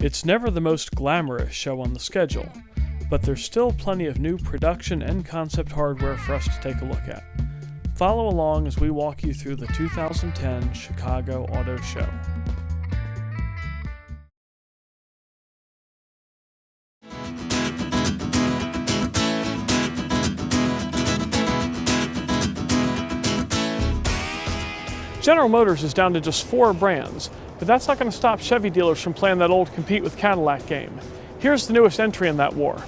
It's never the most glamorous show on the schedule, but there's still plenty of new production and concept hardware for us to take a look at. Follow along as we walk you through the 2010 Chicago Auto Show. General Motors is down to just 4 brands, but that's not going to stop Chevy dealers from playing that old compete with Cadillac game. Here's the newest entry in that war.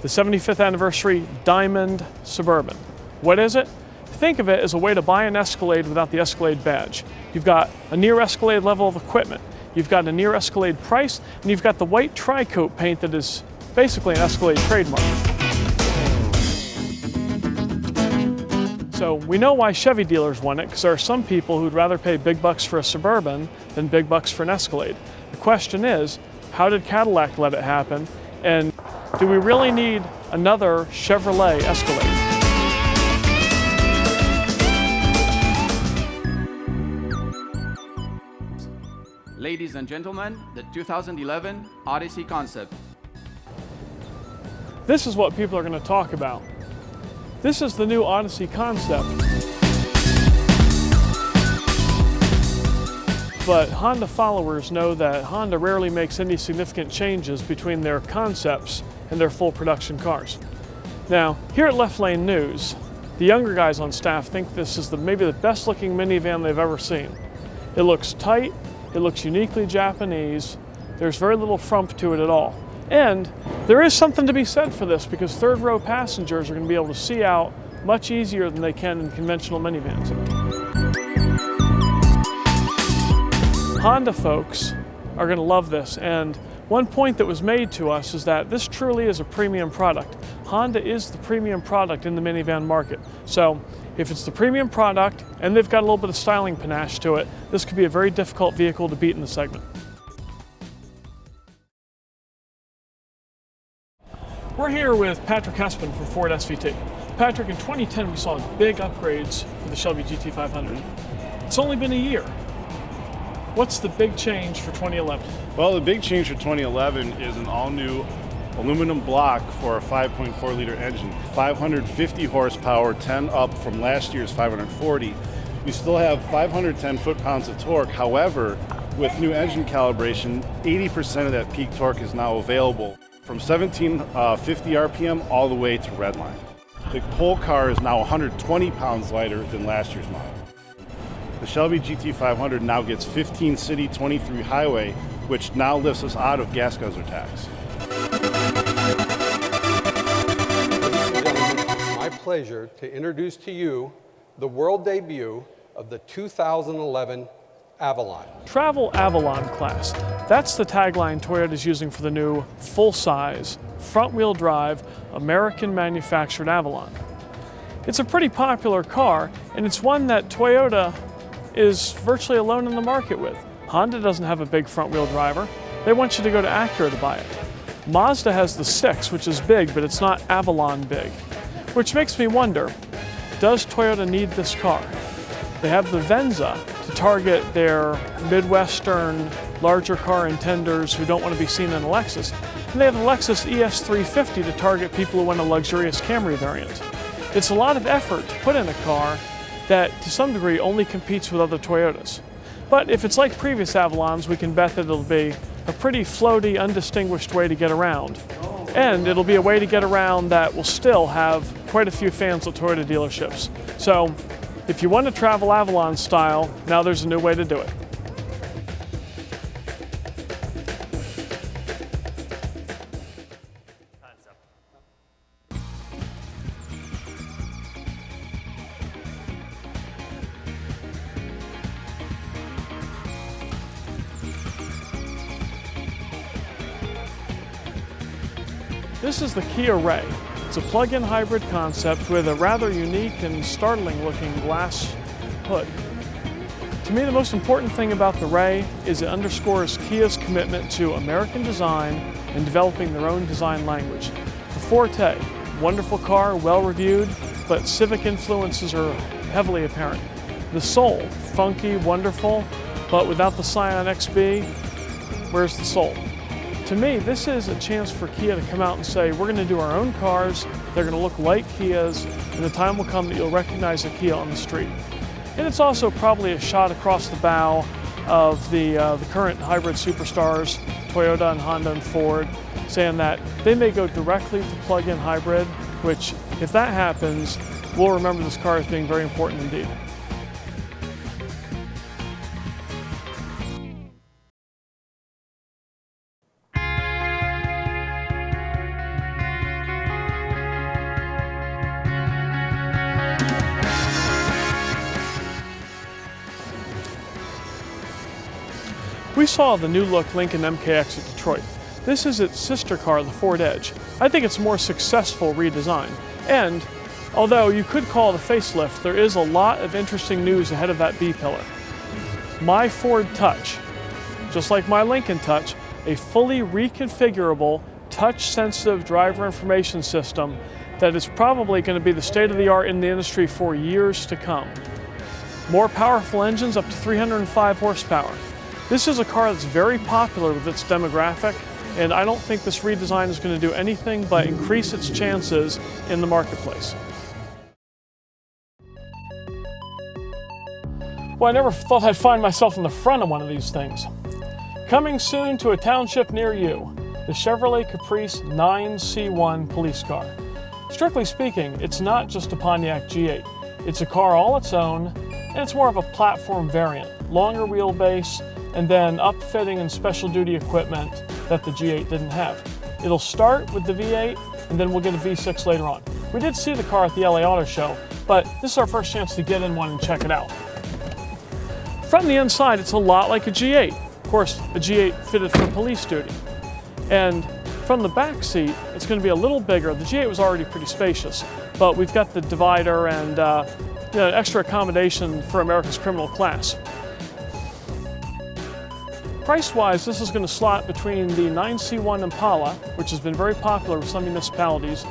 The 75th anniversary Diamond Suburban. What is it? Think of it as a way to buy an Escalade without the Escalade badge. You've got a near Escalade level of equipment, you've got a near Escalade price, and you've got the white tri-coat paint that is basically an Escalade trademark. So we know why Chevy dealers want it, because there are some people who'd rather pay big bucks for a Suburban than big bucks for an Escalade. The question is, how did Cadillac let it happen? And do we really need another Chevrolet Escalade? Ladies and gentlemen, the 2011 Odyssey Concept. This is what people are going to talk about. This is the new Odyssey Concept. But Honda followers know that Honda rarely makes any significant changes between their concepts and their full production cars. Now, here at Left Lane News, the younger guys on staff think this is maybe the best looking minivan they've ever seen. It looks tight, it looks uniquely Japanese, there's very little frump to it at all. And there is something to be said for this, because third row passengers are going to be able to see out much easier than they can in conventional minivans. Honda folks are going to love this, and one point that was made to us is that this truly is a premium product. Honda is the premium product in the minivan market. So if it's the premium product and they've got a little bit of styling panache to it, this could be a very difficult vehicle to beat in the segment. We're here with Patrick Hespin from Ford SVT. Patrick, in 2010 we saw big upgrades for the Shelby GT 500. It's only been a year. What's the big change for 2011? Well, the big change for 2011 is an all-new aluminum block for a 5.4 liter engine. 550 horsepower, 10 up from last year's 540. We still have 510 foot-pounds of torque. However, with new engine calibration, 80% of that peak torque is now available, from 1750 RPM all the way to redline. The whole car is now 120 pounds lighter than last year's model. The Shelby GT 500 now gets 15 city, 23 highway, which now lifts us out of gas guzzler tax. It's my pleasure to introduce to you the world debut of the 2011 Avalon. Travel Avalon class. That's the tagline Toyota's using for the new full-size, front-wheel drive, American-manufactured Avalon. It's a pretty popular car, and it's one that Toyota is virtually alone in the market with. Honda doesn't have a big front-wheel driver. They want you to go to Acura to buy it. Mazda has the 6, which is big, but it's not Avalon big. Which makes me wonder, does Toyota need this car? They have the Venza to target their Midwestern larger car intenders who don't want to be seen in a Lexus. And they have the Lexus ES350 to target people who want a luxurious Camry variant. It's a lot of effort to put in a car that to some degree only competes with other Toyotas. But if it's like previous Avalons, we can bet that it'll be a pretty floaty, undistinguished way to get around. And it'll be a way to get around that will still have quite a few fans at Toyota dealerships. So if you want to travel Avalon style, now there's a new way to do it. This is the Kia Ray. It's a plug-in hybrid concept with a rather unique and startling looking glass hood. To me, the most important thing about the Ray is it underscores Kia's commitment to American design and developing their own design language. The Forte, wonderful car, well reviewed, but Civic influences are heavily apparent. The Soul, funky, wonderful, but without the Scion XB, where's the soul? To me, this is a chance for Kia to come out and say, we're going to do our own cars, they're going to look like Kias, and the time will come that you'll recognize a Kia on the street. And it's also probably a shot across the bow of the current hybrid superstars, Toyota and Honda and Ford, saying that they may go directly to plug-in hybrid, which, if that happens, we'll remember this car as being very important indeed. We saw the new look Lincoln MKX at Detroit. This is its sister car, the Ford Edge. I think it's a more successful redesign. And although you could call it a facelift, there is a lot of interesting news ahead of that B-pillar. My Ford Touch, just like my Lincoln Touch, a fully reconfigurable, touch-sensitive driver information system that is probably going to be the state-of-the-art in the industry for years to come. More powerful engines, up to 305 horsepower. This is a car that's very popular with its demographic, and I don't think this redesign is going to do anything but increase its chances in the marketplace. Well, I never thought I'd find myself in the front of one of these things. Coming soon to a township near you, the Chevrolet Caprice 9C1 police car. Strictly speaking, it's not just a Pontiac G8. It's a car all its own, and it's more of a platform variant, longer wheelbase, and then upfitting and special duty equipment that the G8 didn't have. It'll start with the V8, and then we'll get a V6 later on. We did see the car at the LA Auto Show, but this is our first chance to get in one and check it out. From the inside, it's a lot like a G8. Of course, a G8 fitted for police duty. And from the back seat, it's going to be a little bigger. The G8 was already pretty spacious, but we've got the divider and extra accommodation for America's criminal class. Price-wise, this is going to slot between the 9C1 Impala, which has been very popular with some municipalities,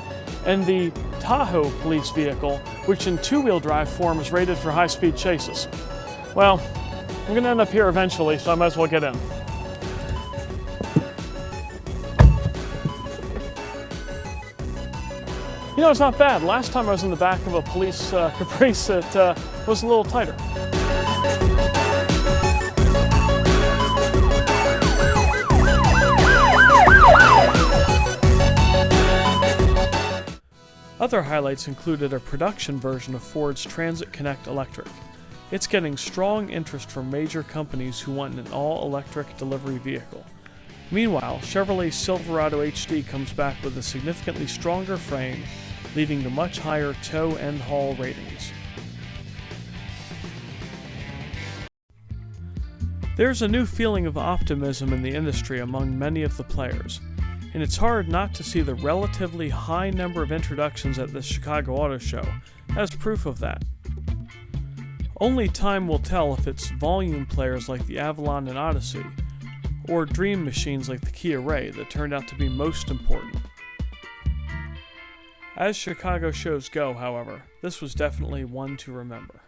and the Tahoe police vehicle, which in two-wheel drive form is rated for high-speed chases. Well, I'm going to end up here eventually, so I might as well get in. You know, it's not bad. Last time I was in the back of a police Caprice, it was a little tighter. Other highlights included a production version of Ford's Transit Connect Electric. It's getting strong interest from major companies who want an all-electric delivery vehicle. Meanwhile, Chevrolet Silverado HD comes back with a significantly stronger frame, leading to much higher tow and haul ratings. There's a new feeling of optimism in the industry among many of the players, and it's hard not to see the relatively high number of introductions at the Chicago Auto Show as proof of that. Only time will tell if it's volume players like the Avalon and Odyssey, or dream machines like the Kia Ray that turned out to be most important. As Chicago shows go, however, this was definitely one to remember.